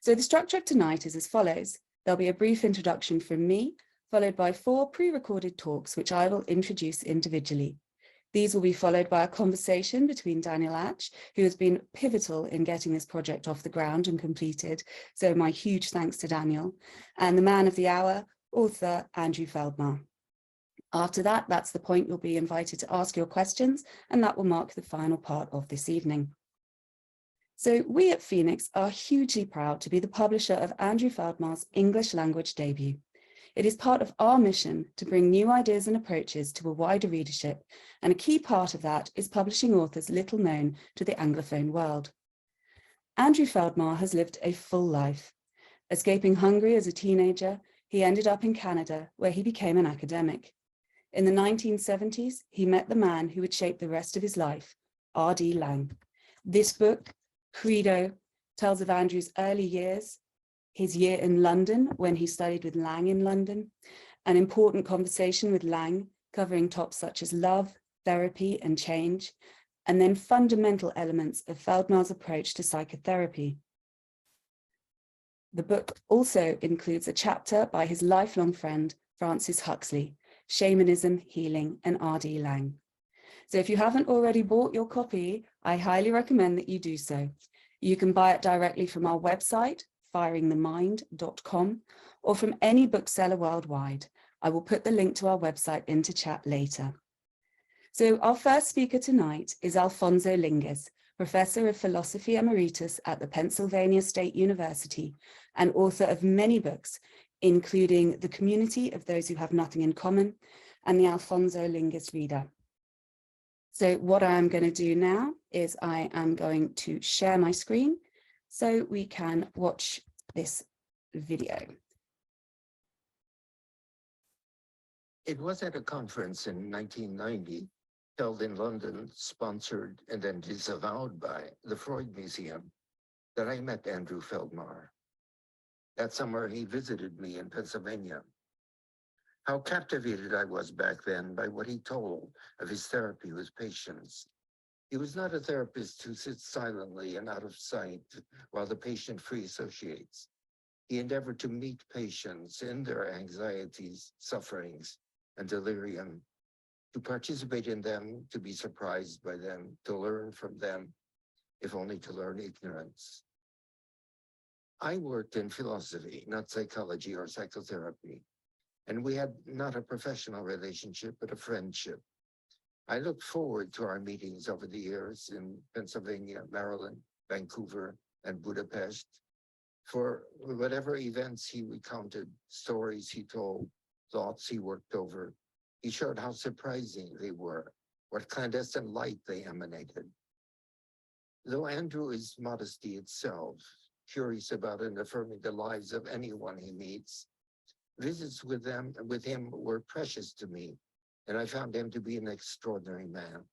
So the structure of tonight is as follows. There'll be a brief introduction from me, followed by 4 pre-recorded talks, which I will introduce individually. These will be followed by a conversation between Daniel Acs, who has been pivotal in getting this project off the ground and completed. So my huge thanks to Daniel, and the man of the hour, author Andrew Feldmár. After that, that's the point you'll be invited to ask your questions, and that will mark the final part of this evening. So we at Phoenix are hugely proud to be the publisher of Andrew Feldmár's English language debut. It is part of our mission to bring new ideas and approaches to a wider readership, and a key part of that is publishing authors little known to the Anglophone world. Andrew Feldmár has lived a full life. Escaping Hungary as a teenager, he ended up in Canada, where he became an academic. In the 1970s, he met the man who would shape the rest of his life, R.D. Laing. This book, Credo, tells of Andrew's early years, his year in London when he studied with Laing in London, an important conversation with Laing covering topics such as love, therapy, and change, and then fundamental elements of Feldmár's approach to psychotherapy. The book also includes a chapter by his lifelong friend, Francis Huxley, Shamanism, Healing, and R.D. Laing. So if you haven't already bought your copy, I highly recommend that you do so. You can buy it directly from our website, firingthemind.com, or from any bookseller worldwide. I will put the link to our website into chat later. So our first speaker tonight is Alphonso Lingis, Professor of Philosophy Emeritus at the Pennsylvania State University and author of many books, including The Community of Those Who Have Nothing in Common and the Alphonso Lingis Reader. So what I'm going to do now is I am going to share my screen so we can watch this video. It was at a conference in 1990, held in London, sponsored and then disavowed by the Freud Museum, that I met Andrew Feldmár. That summer, he visited me in Pennsylvania. How captivated I was back then by what he told of his therapy with patients. He was not a therapist who sits silently and out of sight while the patient free associates. He endeavored to meet patients in their anxieties, sufferings, and delirium, to participate in them, to be surprised by them, to learn from them, if only to learn ignorance. I worked in philosophy, not psychology or psychotherapy, and we had not a professional relationship, but a friendship. I looked forward to our meetings over the years in Pennsylvania, Maryland, Vancouver, and Budapest. For whatever events he recounted, stories he told, thoughts he worked over, he showed how surprising they were, what clandestine light they emanated. Though Andrew is modesty itself, curious about and affirming the lives of anyone he meets, visits with him were precious to me, and I found him to be an extraordinary man.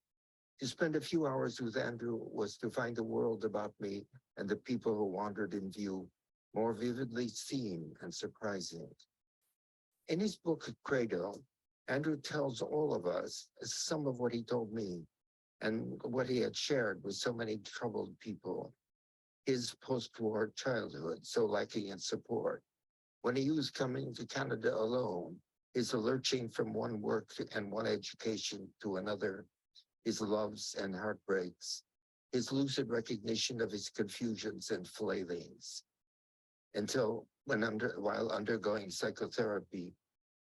To spend a few hours with Andrew was to find the world about me and the people who wandered in view more vividly seen and surprising. In his book, Credo, Andrew tells all of us some of what he told me and what he had shared with so many troubled people. His post-war childhood, so lacking in support. When he was coming to Canada alone, his lurching from one work and one education to another, his loves and heartbreaks, his lucid recognition of his confusions and flailings. Until while undergoing psychotherapy,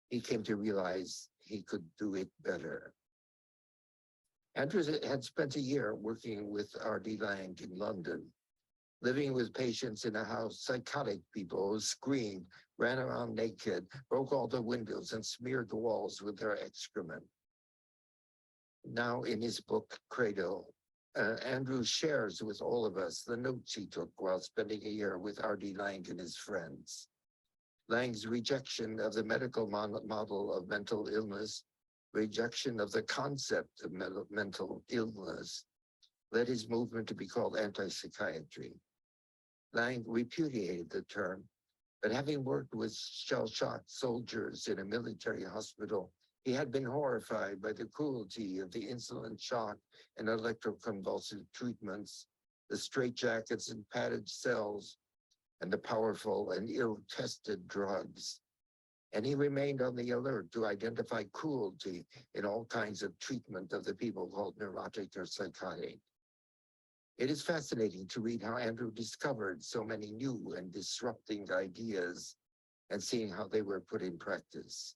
he came to realize he could do it better. Andrew had spent a year working with R.D. Laing in London, living with patients in a house, psychotic people who screamed, ran around naked, broke all the windows, and smeared the walls with their excrement. Now in his book, Credo, Andrew shares with all of us the notes he took while spending a year with R.D. Laing and his friends. Laing's rejection of the medical model of mental illness, rejection of the concept of mental illness, led his movement to be called anti-psychiatry. Laing repudiated the term, but having worked with shell-shocked soldiers in a military hospital, he had been horrified by the cruelty of the insulin shock and electroconvulsive treatments, the straitjackets and padded cells, and the powerful and ill-tested drugs. And he remained on the alert to identify cruelty in all kinds of treatment of the people called neurotic or psychotic. It is fascinating to read how Andrew discovered so many new and disrupting ideas and seeing how they were put in practice.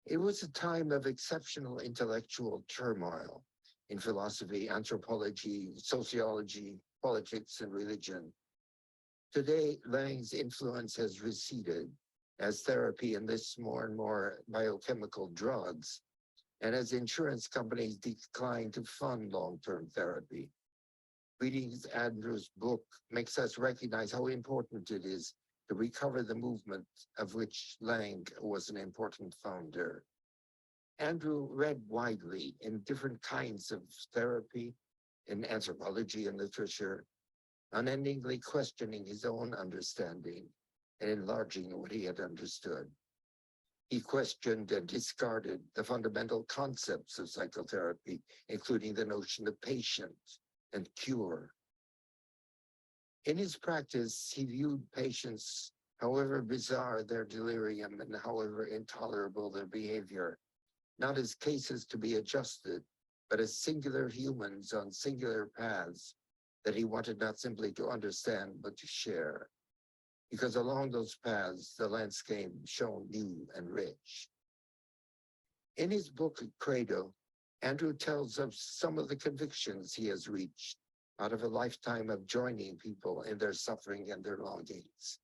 It was a time of exceptional intellectual turmoil in philosophy, anthropology, sociology, politics, and religion. Today, Laing's influence has receded as therapy enlists more and more biochemical drugs, and as insurance companies decline to fund long-term therapy. Reading Andrew's book makes us recognize how important it is to recover the movement of which Laing was an important founder. Andrew read widely in different kinds of therapy, in anthropology and literature, unendingly questioning his own understanding and enlarging what he had understood. He questioned and discarded the fundamental concepts of psychotherapy, including the notion of patient and cure. In his practice, he viewed patients, however bizarre their delirium and however intolerable their behavior, not as cases to be adjusted, but as singular humans on singular paths that he wanted not simply to understand, but to share. Because along those paths, the landscape shone new and rich. In his book, Credo, Andrew tells of some of the convictions he has reached out of a lifetime of joining people in their suffering and their longings.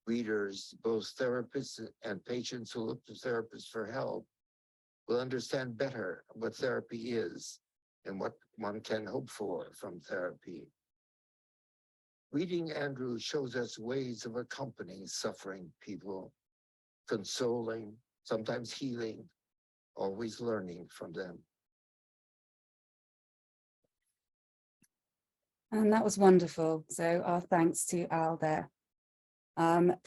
Readers, both therapists and patients who look to therapists for help, will understand better what therapy is and what one can hope for from therapy. Reading Andrew shows us ways of accompanying suffering people, consoling, sometimes healing, always learning from them. And that was wonderful. So our thanks to Al there.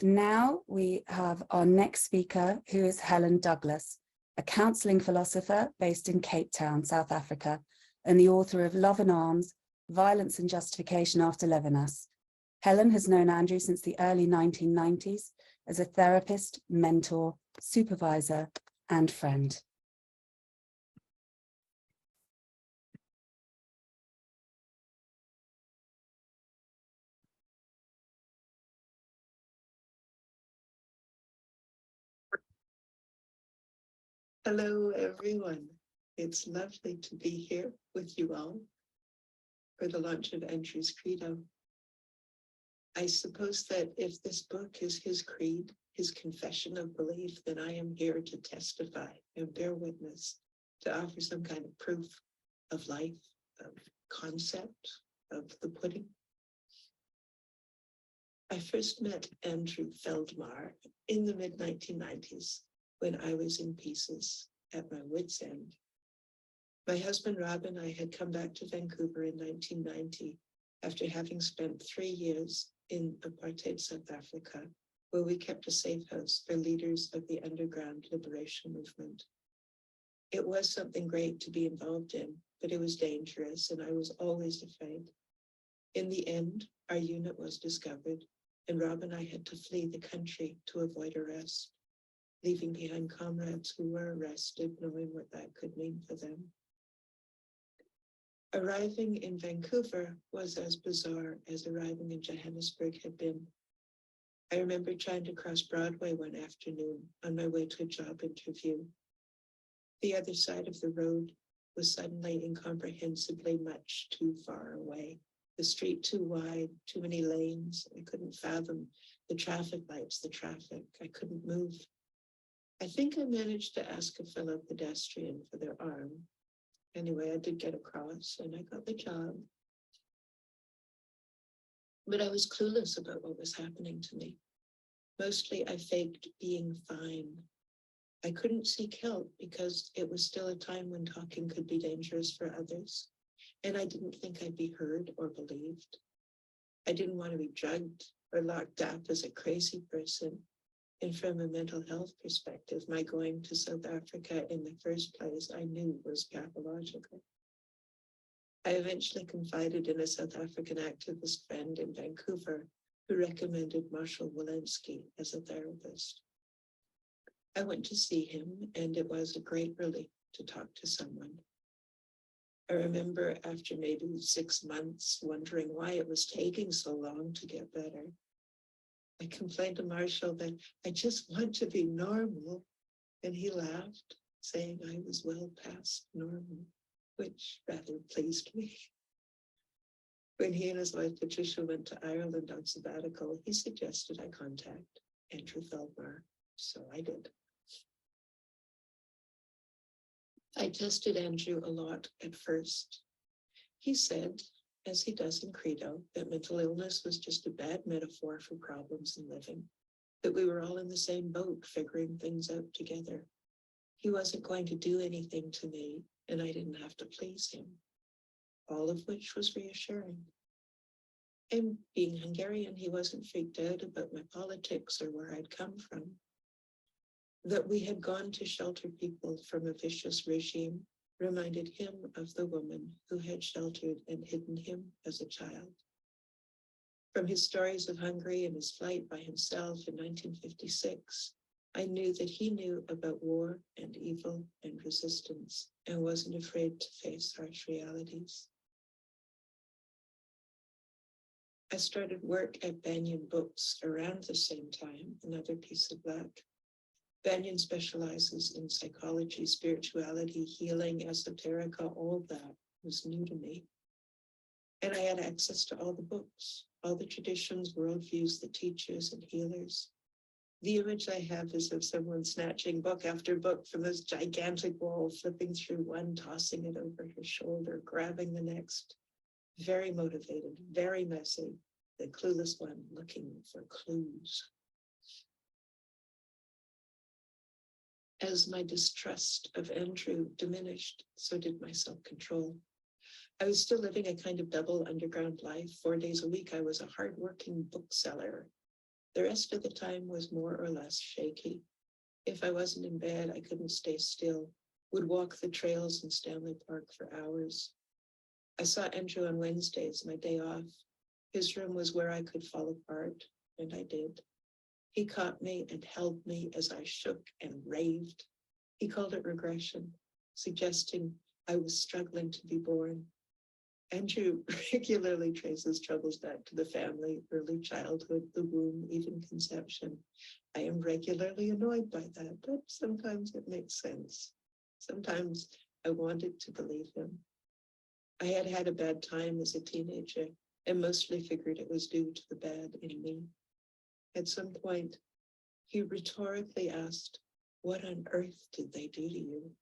Now we have our next speaker, who is Helen Douglas, a counselling philosopher based in Cape Town, South Africa, and the author of Love in Arms, Violence and Justification After Levinas. Helen has known Andrew since the early 1990s as a therapist, mentor, supervisor, and friend. Hello, everyone. It's lovely to be here with you all for the launch of Andrew's Credo. I suppose that if this book is his creed, his confession of belief, then I am here to testify and bear witness, to offer some kind of proof of life, of concept, of the pudding. I first met Andrew Feldmár in the mid-1990s when I was in pieces at my wit's end. My husband, Rob, and I had come back to Vancouver in 1990 after having spent 3 years in apartheid South Africa, where we kept a safe house for leaders of the underground liberation movement. It was something great to be involved in, but it was dangerous, and I was always afraid. In the end, our unit was discovered, and Rob and I had to flee the country to avoid arrest, leaving behind comrades who were arrested, knowing what that could mean for them. Arriving in Vancouver was as bizarre as arriving in Johannesburg had been. I remember trying to cross Broadway one afternoon on my way to a job interview. The other side of the road was suddenly incomprehensibly much too far away. The street too wide, too many lanes. I couldn't fathom the traffic lights, the traffic. I couldn't move. I think I managed to ask a fellow pedestrian for their arm. Anyway, I did get across and I got the job. But I was clueless about what was happening to me. Mostly I faked being fine. I couldn't seek help because it was still a time when talking could be dangerous for others. And I didn't think I'd be heard or believed. I didn't want to be drugged or locked up as a crazy person. And from a mental health perspective, my going to South Africa in the first place, I knew was pathological. I eventually confided in a South African activist friend in Vancouver who recommended Marshall Walensky as a therapist. I went to see him, and it was a great relief to talk to someone. I remember after maybe 6 months wondering why it was taking so long to get better. I complained to Marshall that I just want to be normal, and he laughed, saying I was well past normal, which rather pleased me. When he and his wife Patricia went to Ireland on sabbatical, he suggested I contact Andrew Feldmár, so I did. I tested Andrew a lot at first. He said, as he does in Credo, that mental illness was just a bad metaphor for problems in living, that we were all in the same boat figuring things out together. He wasn't going to do anything to me, and I didn't have to please him, all of which was reassuring. And being Hungarian, he wasn't freaked out about my politics or where I'd come from. That we had gone to shelter people from a vicious regime reminded him of the woman who had sheltered and hidden him as a child. From his stories of Hungary and his flight by himself in 1956, I knew that he knew about war and evil and resistance and wasn't afraid to face harsh realities. I started work at Banyan Books around the same time, another piece of luck. Banyan specializes in psychology, spirituality, healing, esoterica, all that was new to me. And I had access to all the books, all the traditions, worldviews, the teachers and healers. The image I have is of someone snatching book after book from this gigantic wall, flipping through one, tossing it over her shoulder, grabbing the next. Very motivated, very messy, the clueless one looking for clues. As my distrust of Andrew diminished, so did my self-control. I was still living a kind of double underground life. 4 days a week, I was a hardworking bookseller. The rest of the time was more or less shaky. If I wasn't in bed, I couldn't stay still, would walk the trails in Stanley Park for hours. I saw Andrew on Wednesdays, my day off. His room was where I could fall apart, and I did. He caught me and held me as I shook and raved. He called it regression, suggesting I was struggling to be born. Andrew regularly traces troubles back to the family, early childhood, the womb, even conception. I am regularly annoyed by that, but sometimes it makes sense. Sometimes I wanted to believe him. I had had a bad time as a teenager and mostly figured it was due to the bad in me. At some point, he rhetorically asked, "What on earth did they do to you?"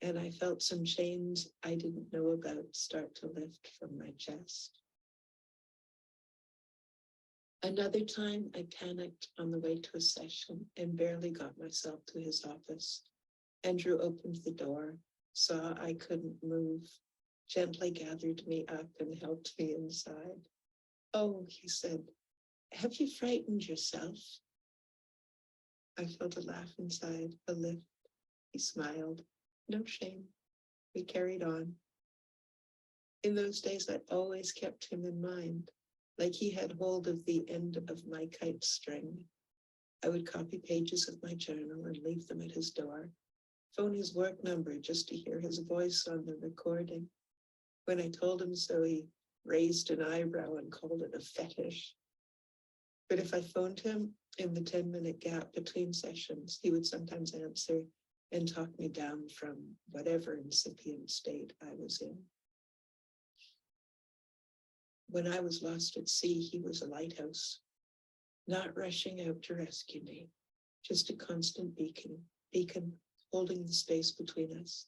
And I felt some chains I didn't know about start to lift from my chest. Another time, I panicked on the way to a session and barely got myself to his office. Andrew opened the door, saw I couldn't move, gently gathered me up and helped me inside. "Oh," he said, "have you frightened yourself?" I felt a laugh inside, a lift. He smiled. No shame. We carried on. In those days, I always kept him in mind, like he had hold of the end of my kite string. I would copy pages of my journal and leave them at his door, phone his work number just to hear his voice on the recording. When I told him so, he raised an eyebrow and called it a fetish. But if I phoned him in the 10-minute gap between sessions, he would sometimes answer and talk me down from whatever incipient state I was in. When I was lost at sea, he was a lighthouse, not rushing out to rescue me, just a constant beacon holding the space between us.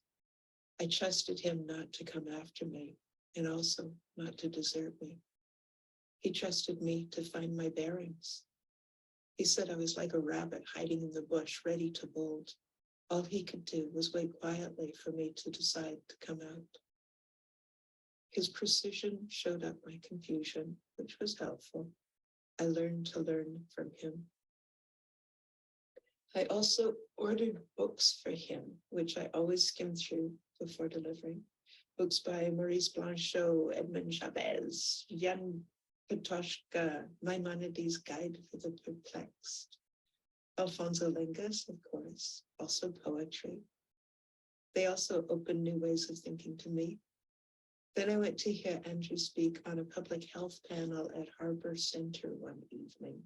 I trusted him not to come after me and also not to desert me. He trusted me to find my bearings. He said I was like a rabbit hiding in the bush, ready to bolt. All he could do was wait quietly for me to decide to come out. His precision showed up my confusion, which was helpful. I learned to learn from him. I also ordered books for him, which I always skim through before delivering. books by Maurice Blanchot, Edmund Chavez, Jan Patochka, Maimonides' Guide for the Perplexed, Alphonso Lingis, of course, also poetry. They also opened new ways of thinking to me. Then I went to hear Andrew speak on a public health panel at Harbor Center one evening.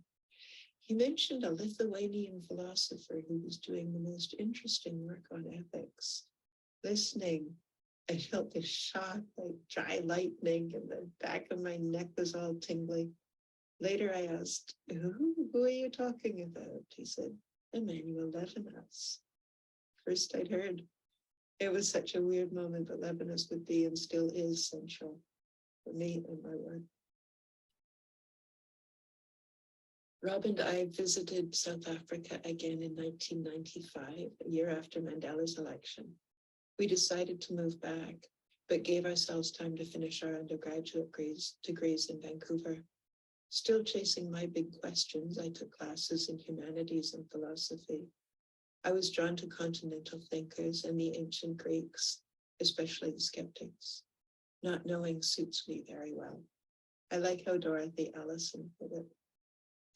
He mentioned a Lithuanian philosopher who was doing the most interesting work on ethics. Listening, I felt this shock, like dry lightning, and the back of my neck was all tingling. Later I asked, who are you talking about? He said, Emmanuel Levinas. First I'd heard. It was such a weird moment, but Levinas would be and still is central for me and my work. Rob and I visited South Africa again in 1995, a year after Mandela's election. We decided to move back, but gave ourselves time to finish our undergraduate degrees in Vancouver. Still chasing my big questions, I took classes in humanities and philosophy. I was drawn to continental thinkers and the ancient Greeks, especially the skeptics. Not knowing suits me very well. I like how Dorothy Allison put it.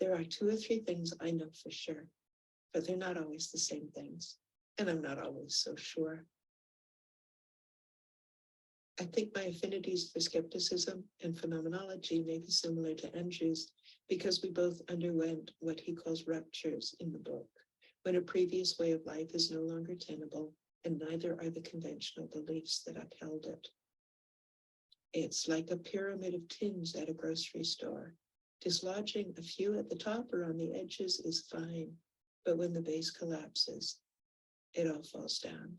There are 2 or 3 things I know for sure, but they're not always the same things, and I'm not always so sure. I think my affinities for skepticism and phenomenology may be similar to Andrew's because we both underwent what he calls ruptures in the book, when a previous way of life is no longer tenable, and neither are the conventional beliefs that upheld it. It's like a pyramid of tins at a grocery store. Dislodging a few at the top or on the edges is fine, but when the base collapses, it all falls down.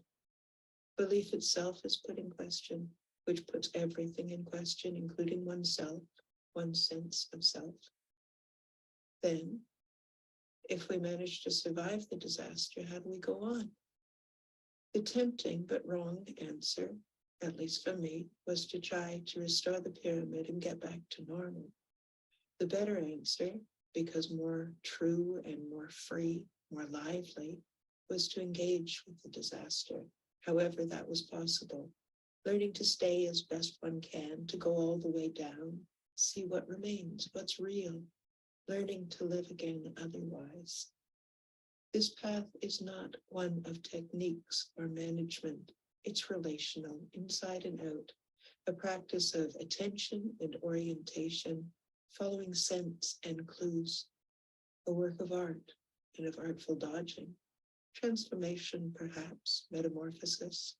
Belief itself is put in question, which puts everything in question, including oneself, one's sense of self. Then, if we manage to survive the disaster, how do we go on? The tempting but wrong answer, at least for me, was to try to restore the pyramid and get back to normal. The better answer, because more true and more free, more lively, was to engage with the disaster, however that was possible, learning to stay as best one can, to go all the way down, see what remains, what's real, learning to live again otherwise. This path is not one of techniques or management. It's relational, inside and out, a practice of attention and orientation, following scents and clues, a work of art and of artful dodging, transformation perhaps, metamorphosis.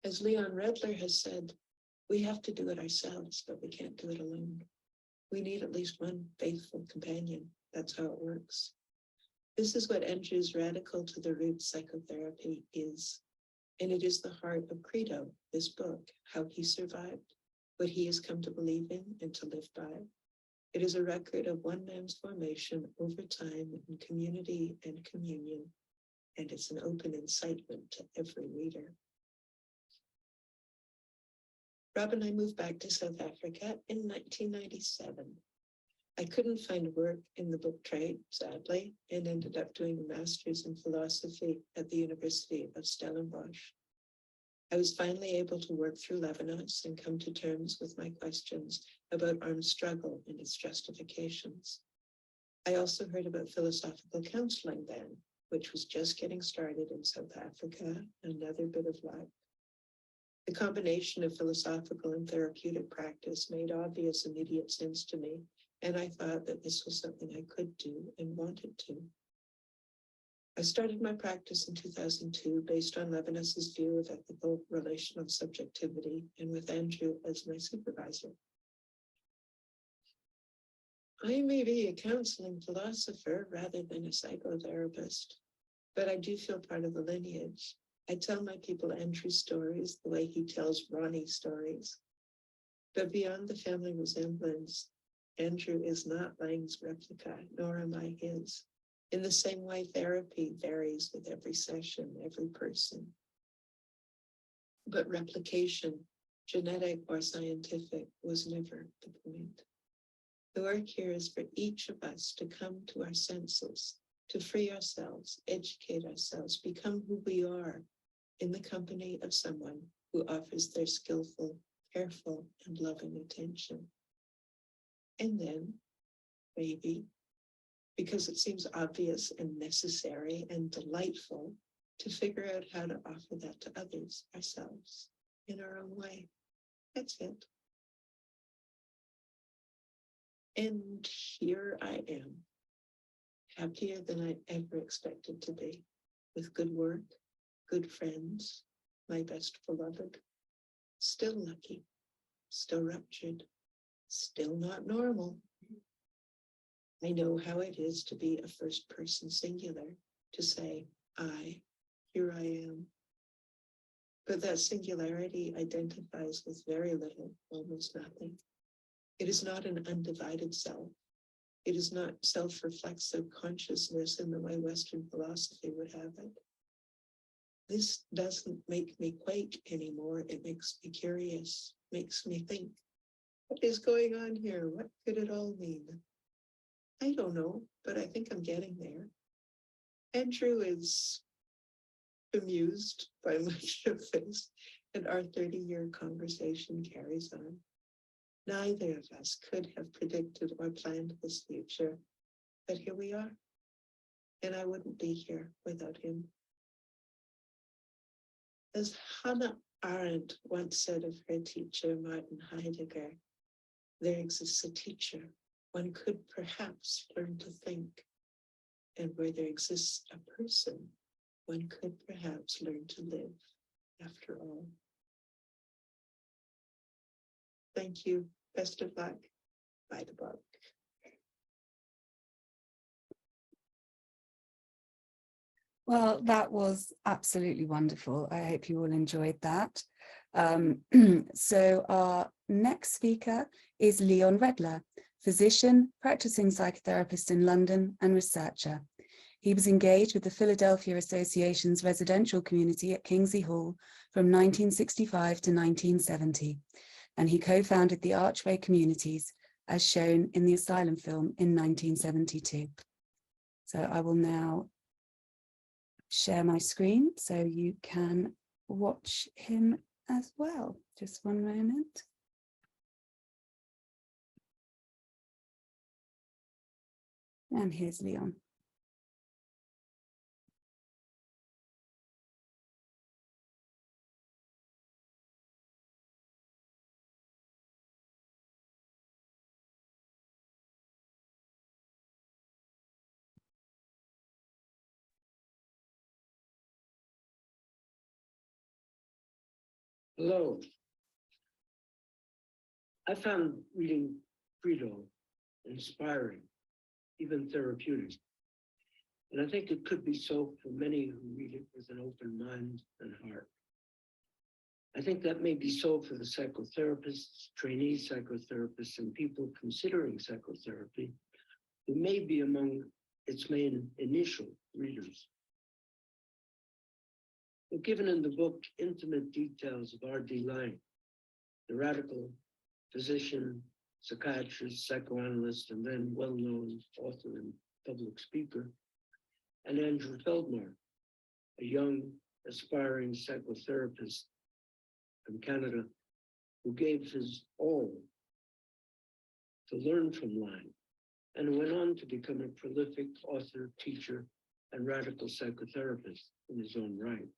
As Leon Redler has said, we have to do it ourselves, but we can't do it alone. We need at least one faithful companion. That's how it works. This is what Andrew's radical to the root psychotherapy is. And it is the heart of Credo, this book, how he survived, what he has come to believe in and to live by. It is a record of one man's formation over time in community and communion, and it's an open incitement to every reader. Rob and I moved back to South Africa in 1997. I couldn't find work in the book trade, sadly, and ended up doing a master's in philosophy at the University of Stellenbosch. I was finally able to work through Levinas and come to terms with my questions about armed struggle and its justifications. I also heard about philosophical counseling then, which was just getting started in South Africa, another bit of luck. The combination of philosophical and therapeutic practice made obvious immediate sense to me, and I thought that this was something I could do and wanted to. I started my practice in 2002 based on Levinas's view of ethical relational subjectivity and with Andrew as my supervisor. I may be a counseling philosopher rather than a psychotherapist, but I do feel part of the lineage. I tell my people Andrew's stories the way he tells Ronnie's stories. But beyond the family resemblance, Andrew is not Laing's replica, nor am I his. In the same way, therapy varies with every session, every person. But replication, genetic or scientific, was never the point. The work here is for each of us to come to our senses, to free ourselves, educate ourselves, become who we are in the company of someone who offers their skillful, careful, and loving attention. And then, maybe, because it seems obvious and necessary and delightful, to figure out how to offer that to others, ourselves, in our own way. That's it. And here I am, happier than I ever expected to be, with good work, good friends, my best beloved, still lucky, still ruptured, still not normal. I know how it is to be a first person singular, to say, here I am. But that singularity identifies with very little, almost nothing. It is not an undivided self. It is not self-reflexive consciousness in the way Western philosophy would have it. This doesn't make me quake anymore. It makes me curious, makes me think, what is going on here? What could it all mean? I don't know, but I think I'm getting there. Andrew is bemused by much of this, and our 30-year conversation carries on. Neither of us could have predicted or planned this future, but here we are, and I wouldn't be here without him. As Hannah Arendt once said of her teacher, Martin Heidegger, there exists a teacher. One could perhaps learn to think, and where there exists a person, one could perhaps learn to live, after all. Thank you. Best of luck. By the book. Well, that was absolutely wonderful. I hope you all enjoyed that. So our next speaker is Leon Redler, physician, practicing psychotherapist in London, and researcher. He was engaged with the Philadelphia Association's residential community at Kingsley Hall from 1965 to 1970, and he co-founded the Archway Communities, as shown in the Asylum film in 1972. So I will now share my screen so you can watch him as well. Just one moment. And here's Leon. Hello. I found reading Credo inspiring, even therapeutic. And I think it could be so for many who read it with an open mind and heart. I think that may be so for the psychotherapists, trainee psychotherapists, and people considering psychotherapy, who may be among its main initial readers. We're given in the book intimate details of R.D. Laing, the radical physician, psychiatrist, psychoanalyst, and then well-known author and public speaker, and Andrew Feldmár, a young, aspiring psychotherapist from Canada who gave his all to learn from Laing, and who went on to become a prolific author, teacher, and radical psychotherapist in his own right.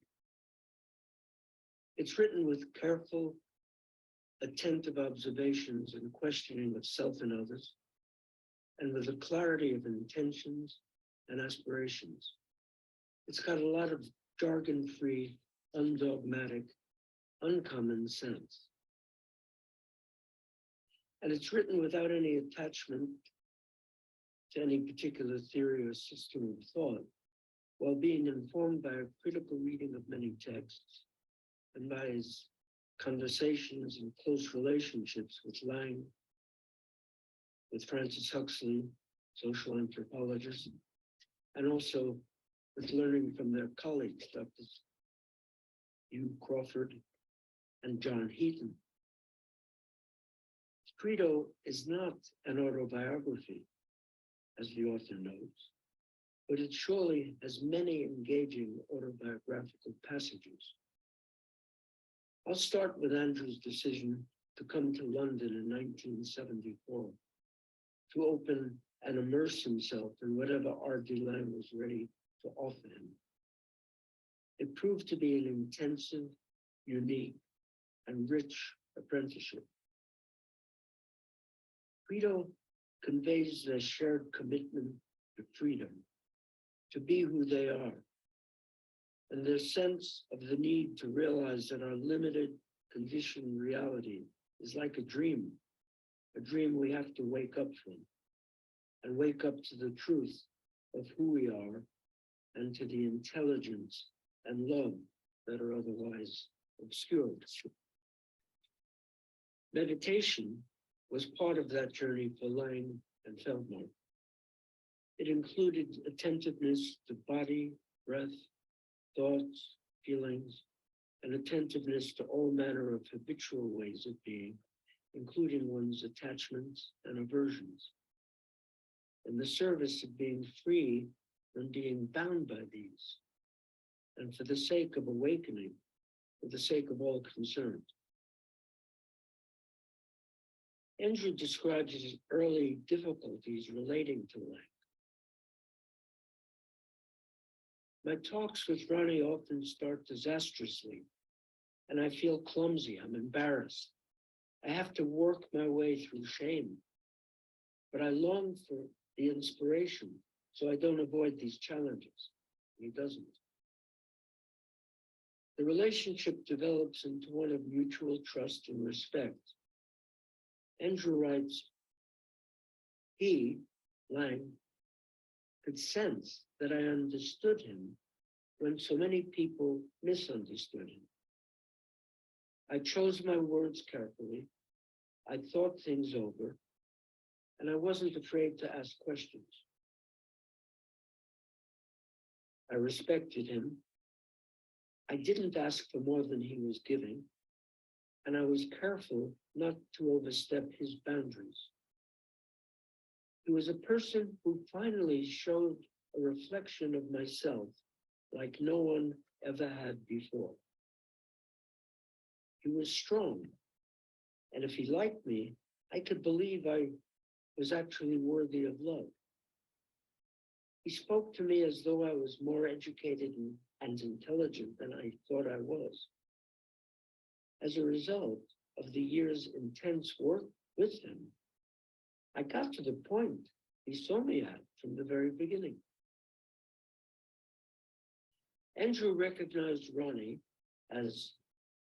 It's written with careful, attentive observations and questioning of self and others, and with a clarity of intentions and aspirations. It's got a lot of jargon-free, undogmatic, uncommon sense. And it's written without any attachment to any particular theory or system of thought, while being informed by a critical reading of many texts and by his conversations and close relationships with Laing, with Francis Huxley, social anthropologist, and also with learning from their colleagues, Drs. Hugh Crawford and John Heaton. Credo is not an autobiography, as the author notes, but it surely has many engaging autobiographical passages. I'll start with Andrew's decision to come to London in 1974 to open and immerse himself in whatever art Laing was ready to offer him. It proved to be an intensive, unique, and rich apprenticeship. Credo conveys their shared commitment to freedom, to be who they are, and their sense of the need to realize that our limited, conditioned reality is like a dream we have to wake up from, and wake up to the truth of who we are and to the intelligence and love that are otherwise obscured. Meditation was part of that journey for Laing and Feldmár. It included attentiveness to body, breath, thoughts, feelings, and attentiveness to all manner of habitual ways of being, including one's attachments and aversions, and the service of being free from being bound by these, and for the sake of awakening, for the sake of all concerned. Andrew describes his early difficulties relating to Laing. My talks with Ronnie often start disastrously, and I feel clumsy, I'm embarrassed. I have to work my way through shame, but I long for the inspiration so I don't avoid these challenges. He doesn't. The relationship develops into one of mutual trust and respect. Andrew writes, he, Laing, could sense that I understood him when so many people misunderstood him. I chose my words carefully, I thought things over, and I wasn't afraid to ask questions. I respected him. I didn't ask for more than he was giving, and I was careful not to overstep his boundaries. He was a person who finally showed a reflection of myself like no one ever had before. He was strong, and if he liked me, I could believe I was actually worthy of love. He spoke to me as though I was more educated and intelligent than I thought I was. As a result of the year's intense work with him, I got to the point he saw me at from the very beginning. Andrew recognized Ronnie as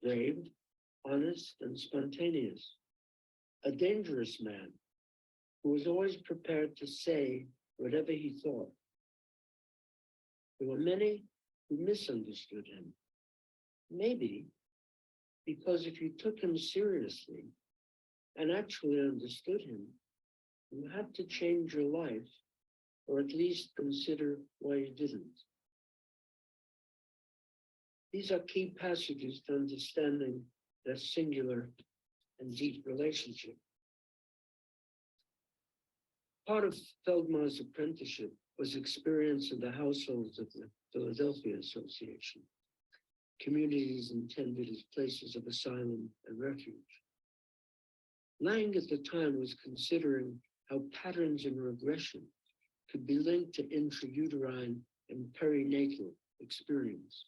brave, honest, and spontaneous, a dangerous man who was always prepared to say whatever he thought. There were many who misunderstood him, maybe because if you took him seriously and actually understood him, you had to change your life, or at least consider why you didn't. These are key passages to understanding their singular and deep relationship. Part of Feldmár's apprenticeship was experience in the households of the Philadelphia Association, communities intended as places of asylum and refuge. Laing at the time was considering how patterns in regression could be linked to intrauterine and perinatal experience.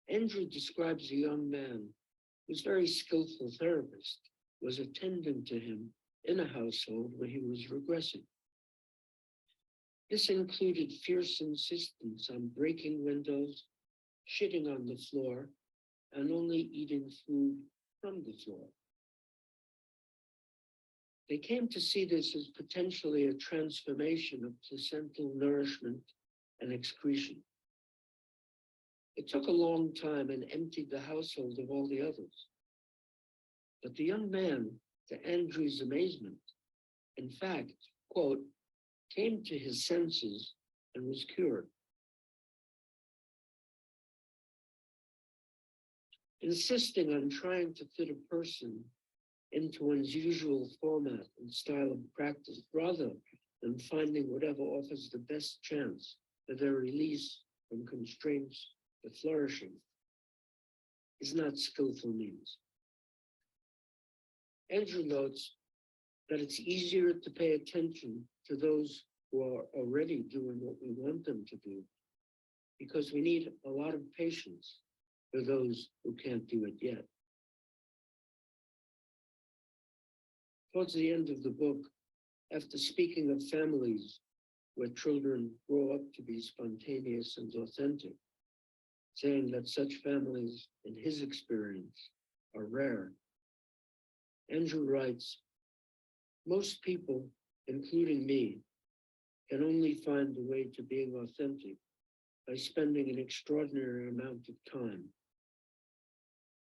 Andrew describes a young man whose very skillful therapist was attending to him in a household where he was regressing. This included fierce insistence on breaking windows, shitting on the floor, and only eating food from the floor. They came to see this as potentially a transformation of placental nourishment and excretion. It took a long time and emptied the household of all the others. But the young man, to Andrew's amazement, in fact, quote, came to his senses and was cured. Insisting on trying to fit a person into one's usual format and style of practice, rather than finding whatever offers the best chance for their release from constraints to flourishing, is not skillful means. Andrew notes that it's easier to pay attention to those who are already doing what we want them to do, because we need a lot of patience for those who can't do it yet. Towards the end of the book, after speaking of families where children grow up to be spontaneous and authentic, saying that such families, in his experience, are rare, Andrew writes, most people, including me, can only find the way to being authentic by spending an extraordinary amount of time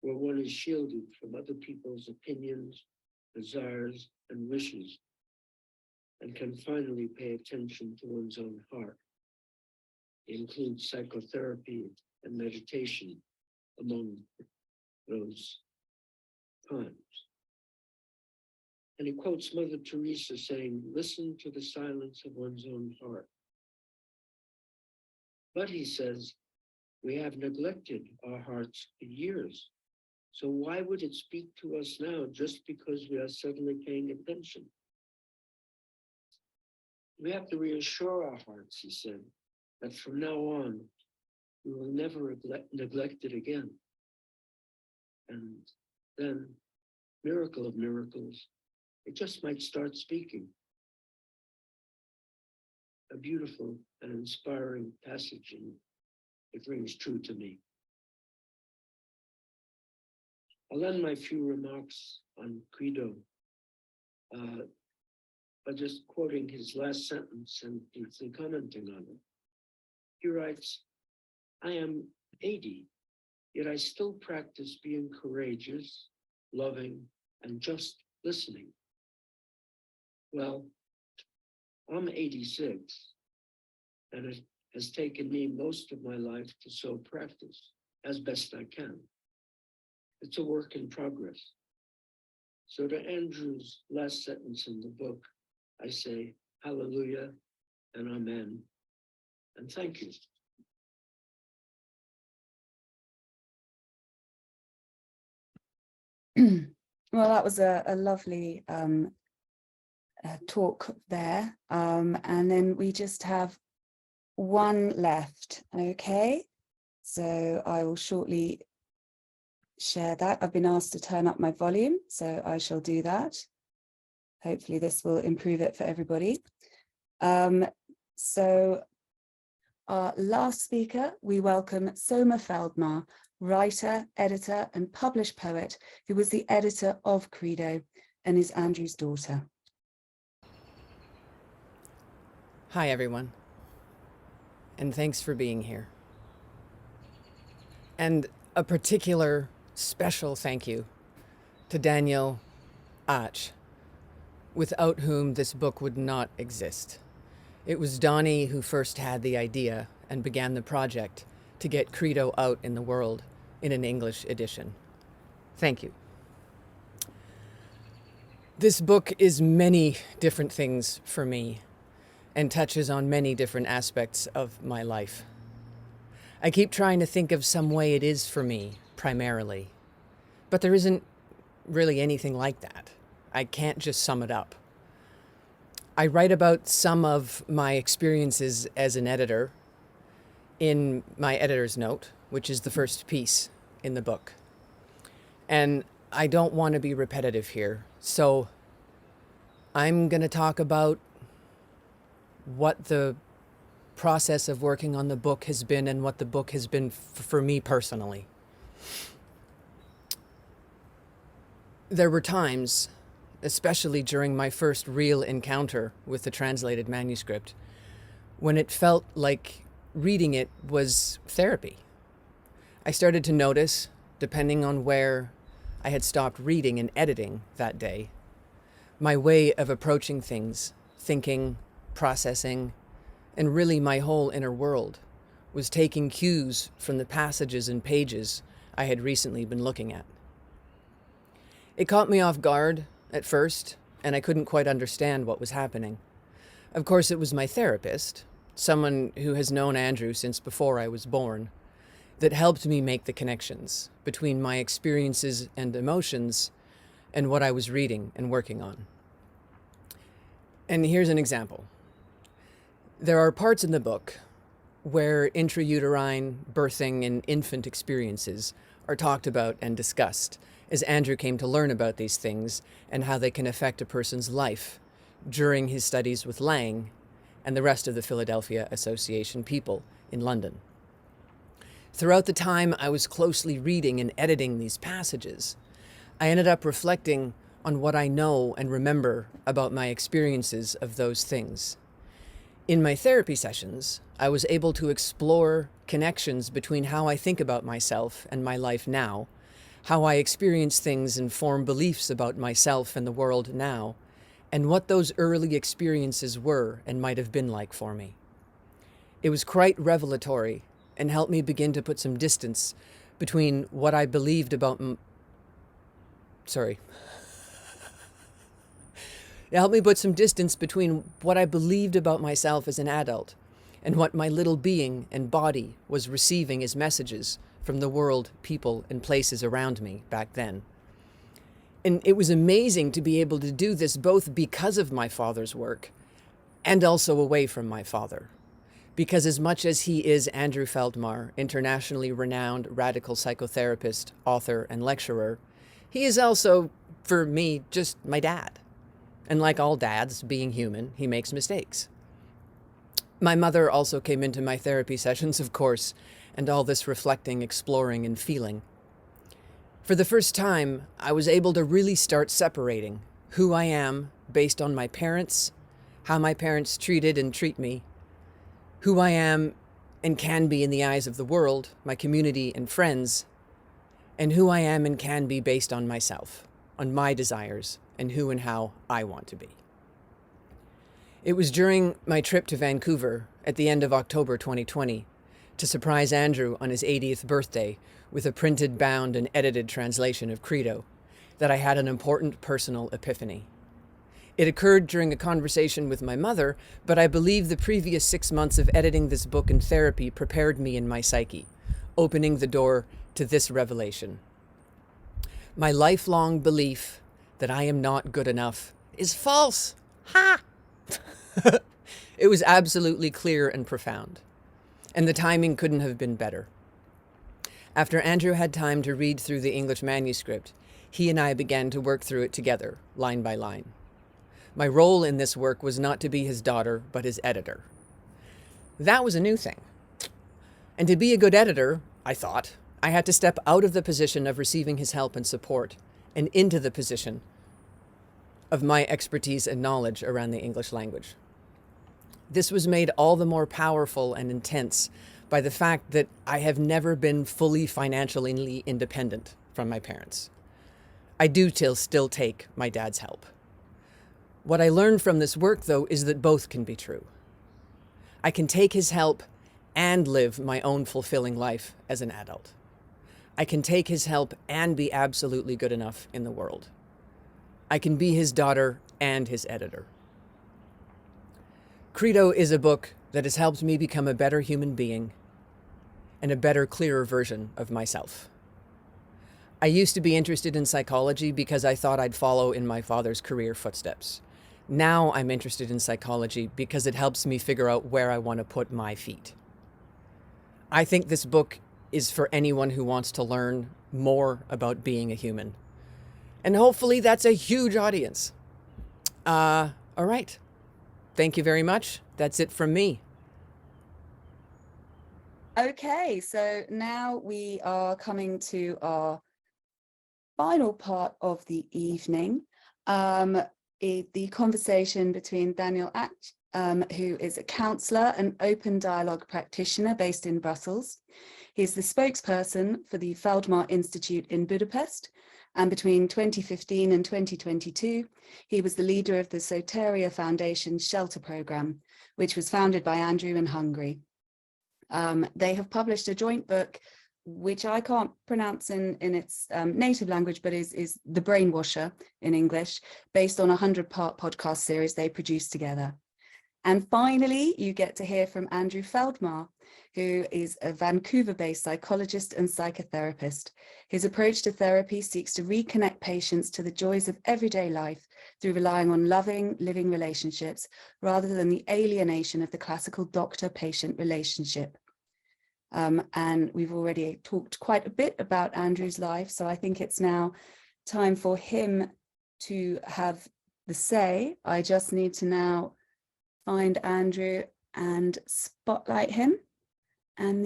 where one is shielded from other people's opinions, desires, and wishes, and can finally pay attention to one's own heart. It includes psychotherapy and meditation among those times. And he quotes Mother Teresa saying, listen to the silence of one's own heart. But he says, we have neglected our hearts for years. So why would it speak to us now just because we are suddenly paying attention? We have to reassure our hearts, he said, that from now on, we will never neglect it again. And then, miracle of miracles, it just might start speaking. A beautiful and inspiring passage, and it rings true to me. I'll end my few remarks on Credo by just quoting his last sentence and briefly commenting on it. He writes, I am 80, yet I still practice being courageous, loving, and just listening. Well, I'm 86, and it has taken me most of my life to so practice as best I can. It's a work in progress. So to Andrew's last sentence in the book, I say hallelujah and amen, and thank you. Well, that was a lovely talk there. And then we just have one left. Okay, so I will shortly share that. I've been asked to turn up my volume, so I shall do that. Hopefully this will improve it for everybody. So our last speaker, we welcome Soma Feldmár, writer, editor, and published poet, who was the editor of Credo and is Andrew's daughter. Hi, everyone, and thanks for being here. And a particular special thank you to Daniel Acs, without whom this book would not exist. It was Donnie who first had the idea and began the project to get Credo out in the world in an English edition. Thank you. This book is many different things for me and touches on many different aspects of my life. I keep trying to think of some way it is for me, primarily, but there isn't really anything like that. I can't just sum it up. I write about some of my experiences as an editor in my editor's note, which is the first piece in the book. And I don't want to be repetitive here, so I'm going to talk about what the process of working on the book has been and what the book has been for me personally. There were times, especially during my first real encounter with the translated manuscript, when it felt like reading it was therapy. I started to notice, depending on where I had stopped reading and editing that day, my way of approaching things, thinking, processing, and really my whole inner world was taking cues from the passages and pages I had recently been looking at. It caught me off guard at first, and I couldn't quite understand what was happening. Of course, it was my therapist, someone who has known Andrew since before I was born, that helped me make the connections between my experiences and emotions and what I was reading and working on. And here's an example. There are parts in the book where intrauterine, birthing, and infant experiences are talked about and discussed as Andrew came to learn about these things and how they can affect a person's life during his studies with Laing and the rest of the Philadelphia Association people in London. Throughout the time I was closely reading and editing these passages, I ended up reflecting on what I know and remember about my experiences of those things. In my therapy sessions, I was able to explore connections between how I think about myself and my life now, how I experience things and form beliefs about myself and the world now, and what those early experiences were and might have been like for me. It was quite revelatory and helped me begin to put some distance between what I believed about It helped me put some distance between what I believed about myself as an adult and what my little being and body was receiving as messages from the world, people, and places around me back then. And it was amazing to be able to do this both because of my father's work and also away from my father. Because as much as he is Andrew Feldmár, internationally renowned radical psychotherapist, author, and lecturer, he is also, for me, just my dad. And like all dads, being human, he makes mistakes. My mother also came into my therapy sessions, of course, and all this reflecting, exploring, and feeling. For the first time, I was able to really start separating who I am based on my parents, how my parents treated and treat me, who I am and can be in the eyes of the world, my community and friends, and who I am and can be based on myself, on my desires, and who and how I want to be. It was during my trip to Vancouver at the end of October 2020 to surprise Andrew on his 80th birthday with a printed, bound, and edited translation of Credo that I had an important personal epiphany. It occurred during a conversation with my mother, but I believe the previous 6 months of editing this book and therapy prepared me in my psyche, opening the door to this revelation. My lifelong belief that I am not good enough is false. Ha! It was absolutely clear and profound, and the timing couldn't have been better. After Andrew had time to read through the English manuscript, he and I began to work through it together, line by line. My role in this work was not to be his daughter, but his editor. That was a new thing. And to be a good editor, I thought, I had to step out of the position of receiving his help and support and into the position of my expertise and knowledge around the English language. This was made all the more powerful and intense by the fact that I have never been fully financially independent from my parents. I do still take my dad's help. What I learned from this work, though, is that both can be true. I can take his help and live my own fulfilling life as an adult. I can take his help and be absolutely good enough in the world. I can be his daughter and his editor. Credo is a book that has helped me become a better human being and a better, clearer version of myself. I used to be interested in psychology because I thought I'd follow in my father's career footsteps. Now I'm interested in psychology because it helps me figure out where I want to put my feet. I think this book is for anyone who wants to learn more about being a human. And hopefully that's a huge audience. All right. Thank you very much. That's it from me. Okay, so now we are coming to our final part of the evening. The conversation between Daniel Acs, who is a counsellor and open dialogue practitioner based in Brussels. He's the spokesperson for the Feldmár Institute in Budapest, and between 2015 and 2022, he was the leader of the Soteria Foundation's Shelter Programme, which was founded by Andrew in Hungary. They have published a joint book, which I can't pronounce in its native language, but is The Brainwasher in English, based on a 100-part podcast series they produced together. And finally, you get to hear from Andrew Feldmár, who is a Vancouver-based psychologist and psychotherapist. His approach to therapy seeks to reconnect patients to the joys of everyday life through relying on loving, living relationships rather than the alienation of the classical doctor-patient relationship. And we've already talked quite a bit about Andrew's life, so I think it's now time for him to have the say. I just need to now find Andrew and spotlight him, and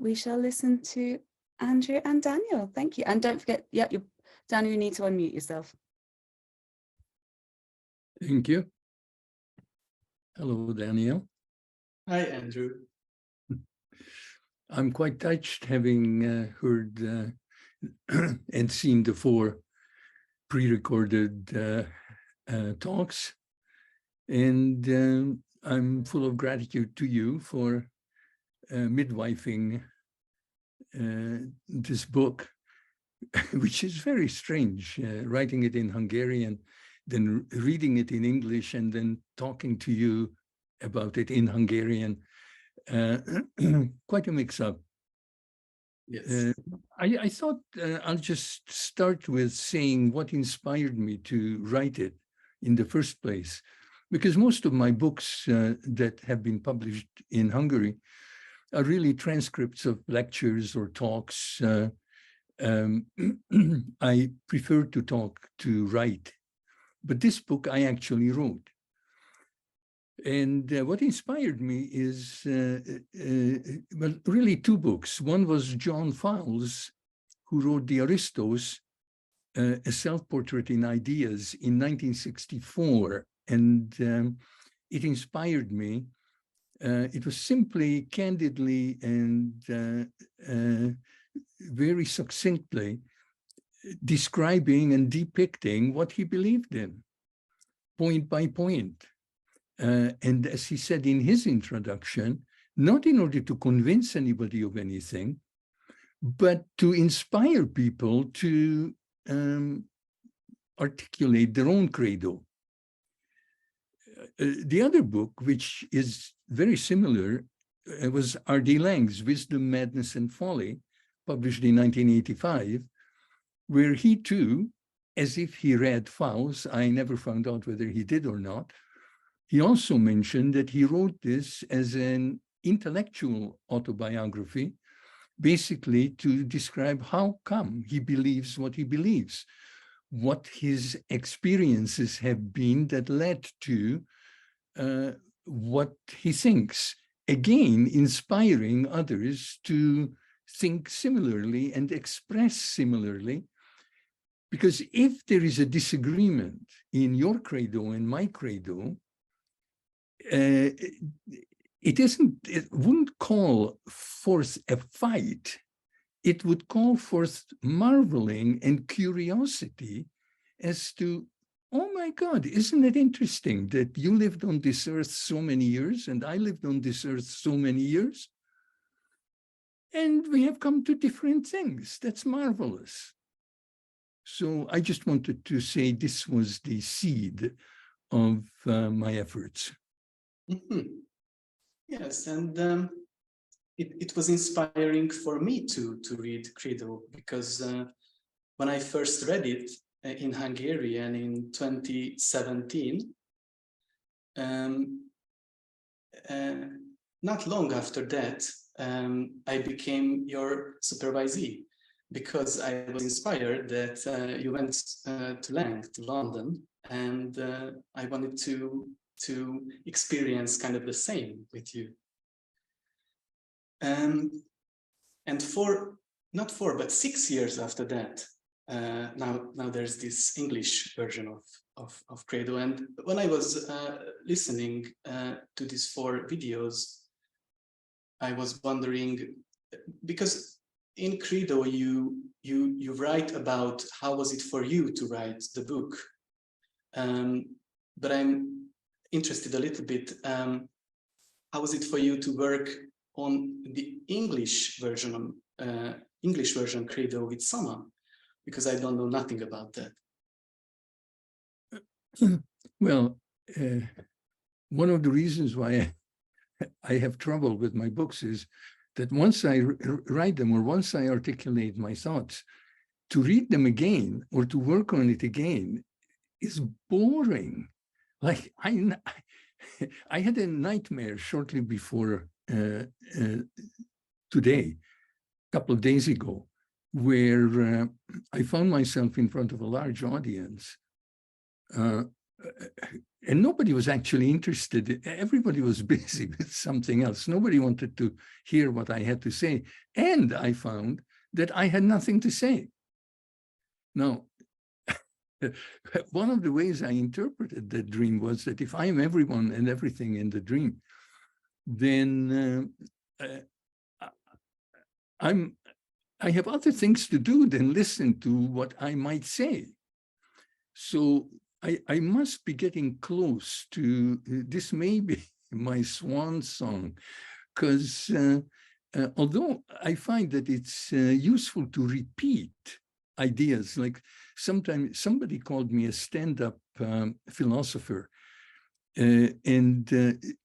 we shall listen to Andrew and Daniel. Thank you. And don't forget, Daniel, you need to unmute yourself. Thank you. Hello, Daniel. Hi, Andrew. I'm quite touched having heard and seen the 4 pre-recorded talks. And I'm full of gratitude to you for midwifing this book, which is very strange, writing it in Hungarian, then reading it in English, and then talking to you about it in Hungarian. Quite a mix-up. Yes. I thought I'll just start with saying what inspired me to write it in the first place, because most of my books that have been published in Hungary are really transcripts of lectures or talks. I prefer to talk to write, but this book I actually wrote. And what inspired me is, well, really 2 books. One was John Fowles, who wrote The Aristos, a self-portrait in ideas in 1964. And it inspired me. It was simply, candidly, and very succinctly describing and depicting what he believed in, point by point. And as he said in his introduction, not in order to convince anybody of anything, but to inspire people to articulate their own credo. The other book, which is very similar, was R.D. Laing's Wisdom, Madness, and Folly, published in 1985, where he too, as if he read Fowles, I never found out whether he did or not, he also mentioned that he wrote this as an intellectual autobiography, basically to describe how come he believes what he believes, what his experiences have been that led to what he thinks, again, inspiring others to think similarly and express similarly. Because if there is a disagreement in your credo and my credo, it wouldn't call forth a fight. It would call forth marveling and curiosity as to, oh my God, isn't it interesting that you lived on this earth so many years and I lived on this earth so many years? And we have come to different things. That's marvelous. So I just wanted to say this was the seed of my efforts. Mm-hmm. Yes, and it was inspiring for me to read Credo, because when I first read it in Hungarian in 2017, not long after that, I became your supervisee, because I was inspired that you went to Laing, to London, and I wanted to experience kind of the same with you. And but 6 years after that, now there's this English version of Credo. And when I was listening to these 4 videos, I was wondering, because in Credo you write about how was it for you to write the book, but I'm interested a little bit, how was it for you to work on the English version Credo with Soma, because I don't know nothing about that. Well, one of the reasons why I have trouble with my books is that once I write them or once I articulate my thoughts, to read them again or to work on it again is boring. Like I had a nightmare shortly before today, a couple of days ago, where I found myself in front of a large audience, and nobody was actually interested. Everybody was busy with something else. Nobody wanted to hear what I had to say. And I found that I had nothing to say. Now, one of the ways I interpreted that dream was that if I am everyone and everything in the dream, then I have other things to do than listen to what I might say. So I must be getting close to, this may be my swan song, because although I find that it's useful to repeat ideas, like sometimes somebody called me a stand-up philosopher, and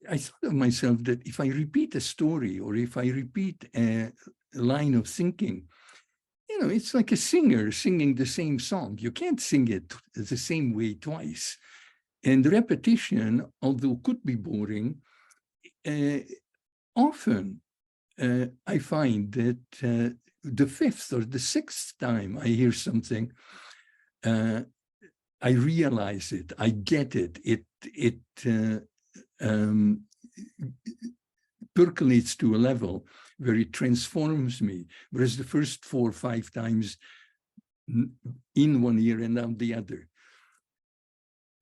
I thought of myself that if I repeat a story or if I repeat a line of thinking, you know, it's like a singer singing the same song. You can't sing it the same way twice. And repetition, although could be boring, often I find that the fifth or the sixth time I hear something, I realize it, I get it, it percolates to a level where it transforms me, whereas the first 4 or 5 times in one ear and out the other.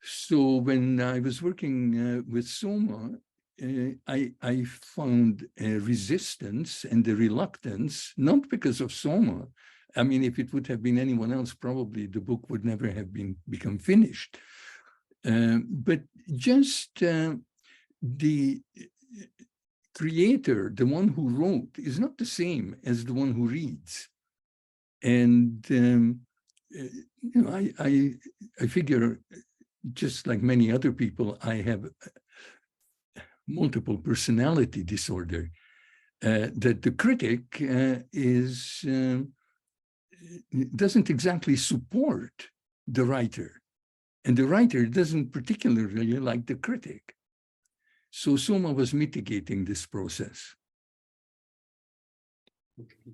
So when I was working with Soma, I found a resistance and a reluctance, not because of Soma. I mean, if it would have been anyone else, probably the book would never have become finished. But just the creator, the one who wrote, is not the same as the one who reads. And you know, I figure, just like many other people, I have multiple personality disorder. That the critic doesn't exactly support the writer, and the writer doesn't particularly like the critic. So Soma was mitigating this process. Okay.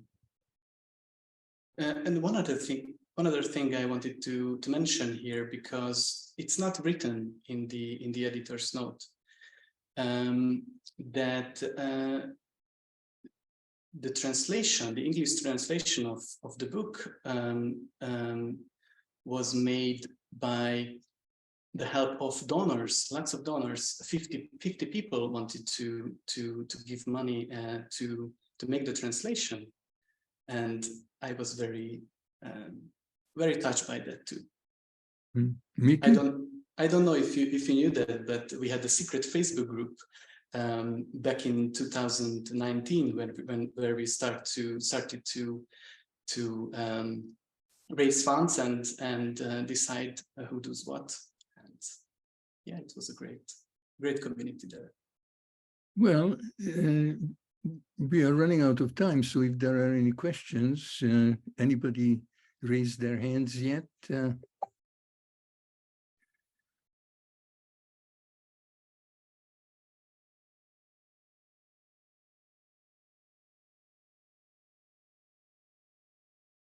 And one other thing I wanted to mention here, because it's not written in the editor's note, that the translation, the English translation of the book was made by the help of donors, lots of donors. 50 people wanted to give money to make the translation, and I was very very touched by that too. Me too. I don't know if you knew that, but we had a secret Facebook group back in 2019 where we started to raise funds and decide who does what. And yeah, it was a great community there. Well, we are running out of time, so if there are any questions, anybody raise their hands yet?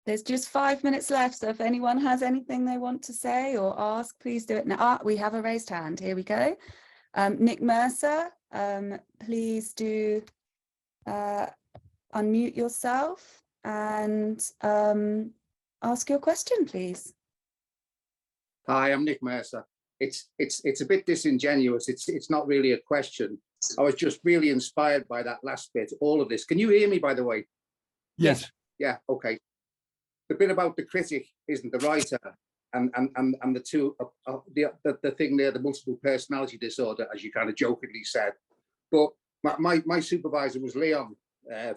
There's just 5 minutes left, so if anyone has anything they want to say or ask, please do it now. Ah, we have a raised hand. Here we go. Nick Mercer, please do unmute yourself and ask your question, please. Hi, I'm Nick Mercer. It's a bit disingenuous. It's not really a question. I was just really inspired by that last bit, all of this. Can you hear me, by the way? Yes. Yeah, okay. The bit about the critic isn't the writer, and the two, the thing there, the multiple personality disorder, as you kind of jokingly said. But my supervisor was Leon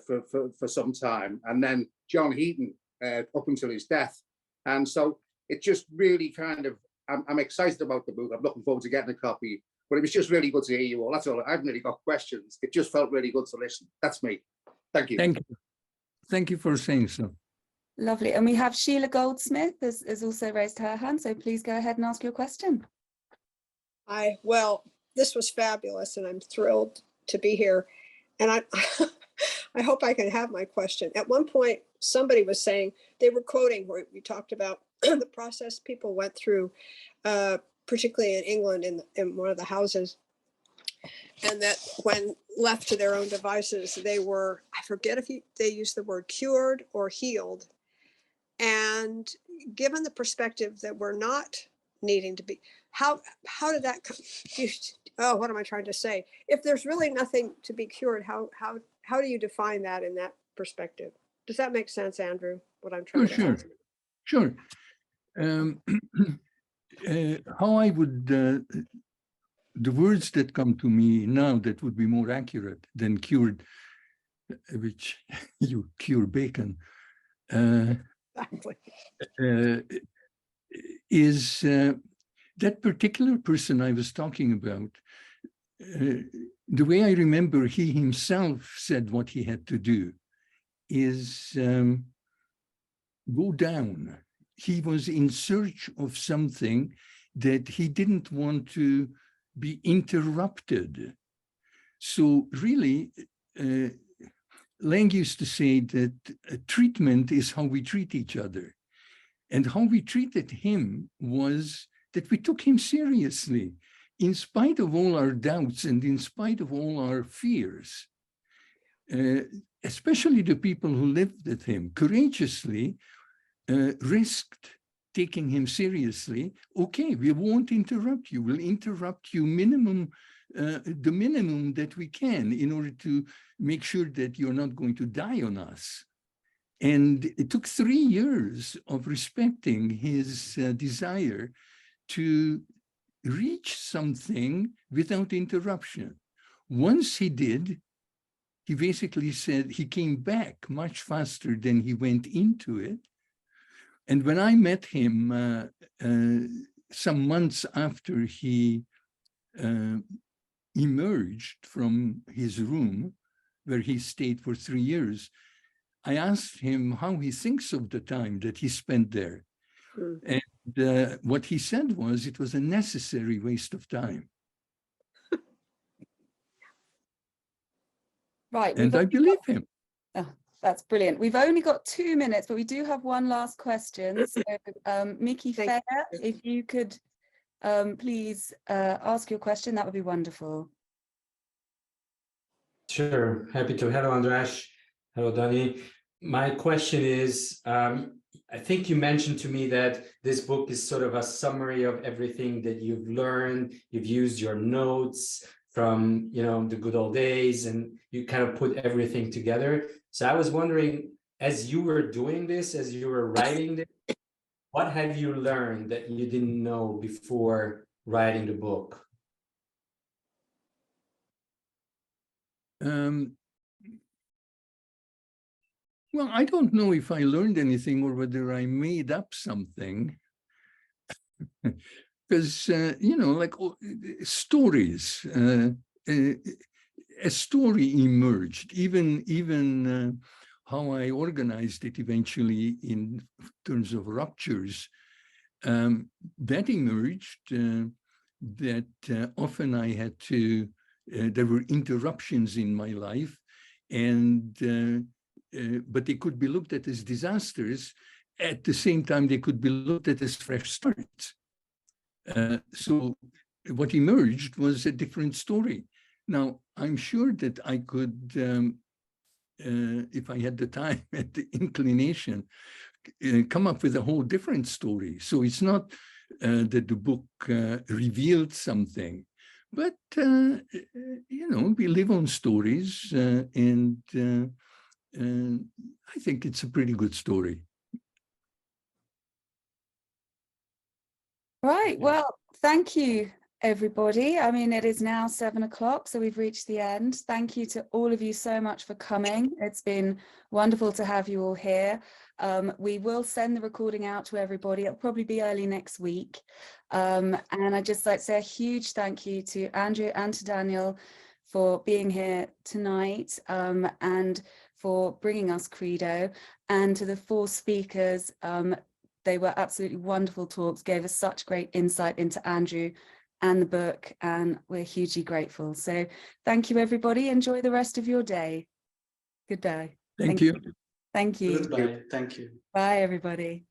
for some time, and then John Heaton up until his death. And so it just really kind of, I'm excited about the book. I'm looking forward to getting a copy. But it was just really good to hear you all. That's all. I haven't really got questions. It just felt really good to listen. That's me. Thank you. Thank you. Thank you for saying so. Lovely. And we have Sheila Goldsmith has also raised her hand. So please go ahead and ask your question. Hi. Well, this was fabulous, and I'm thrilled to be here. And I hope I can have my question. At one point, somebody was saying, they were quoting where we talked about the process people went through, particularly in England in one of the houses. And that when left to their own devices, they were, I forget if they used the word cured or healed. And given the perspective that we're not needing to be, how did that come? Oh, what am I trying to say? If there's really nothing to be cured, how do you define that in that perspective? Does that make sense, Andrew? What I'm trying to ask? Sure. How I would, the words that come to me now that would be more accurate than cured, which you cure bacon, Exactly. is that particular person I was talking about. The way I remember he himself said what he had to do is go down. He was in search of something that he didn't want to be interrupted. So really, Laing used to say that treatment is how we treat each other. And how we treated him was that we took him seriously, in spite of all our doubts and in spite of all our fears. Especially the people who lived with him courageously risked taking him seriously. Okay, we won't interrupt you. We'll interrupt you the minimum that we can in order to make sure that you're not going to die on us. And it took 3 years of respecting his desire to reach something without interruption. Once he did, he basically said he came back much faster than he went into it. And when I met him some months after he emerged from his room, where he stayed for 3 years, I asked him how he thinks of the time that he spent there. And what he said was it was a necessary waste of time. Right. And I believe him. Oh, that's brilliant. We've only got 2 minutes, but we do have one last question. So, Mickey Fair, if you could please ask your question, that would be wonderful. Sure, happy to. Hello, András. Hello, Danny. My question is, I think you mentioned to me that this book is sort of a summary of everything that you've learned. You've used your notes from, the good old days, and you kind of put everything together. So I was wondering, as you were doing this, as you were writing this, what have you learned that you didn't know before writing the book? Well, I don't know if I learned anything or whether I made up something. Because, like stories, a story emerged, even how I organized it eventually in terms of ruptures, that emerged, that often I had to, there were interruptions in my life, and but they could be looked at as disasters. At the same time, they could be looked at as fresh starts. So what emerged was a different story. Now, I'm sure that I could, if I had the time and the inclination, come up with a whole different story. So it's not that the book revealed something, but, we live on stories, and I think it's a pretty good story. Right. Well, thank you, everybody. I mean, it is now 7 o'clock, so we've reached the end. Thank you to all of you so much for coming. It's been wonderful to have you all here. We will send the recording out to everybody. It'll probably be early next week. And I'd just like to say a huge thank you to Andrew and to Daniel for being here tonight, and for bringing us Credo, and to the 4 speakers. They were absolutely wonderful talks, gave us such great insight into Andrew and the book, and we're hugely grateful. So thank you, everybody. Enjoy the rest of your day. Good day. Thank you. Thank you. Goodbye. Thank you. Bye, everybody.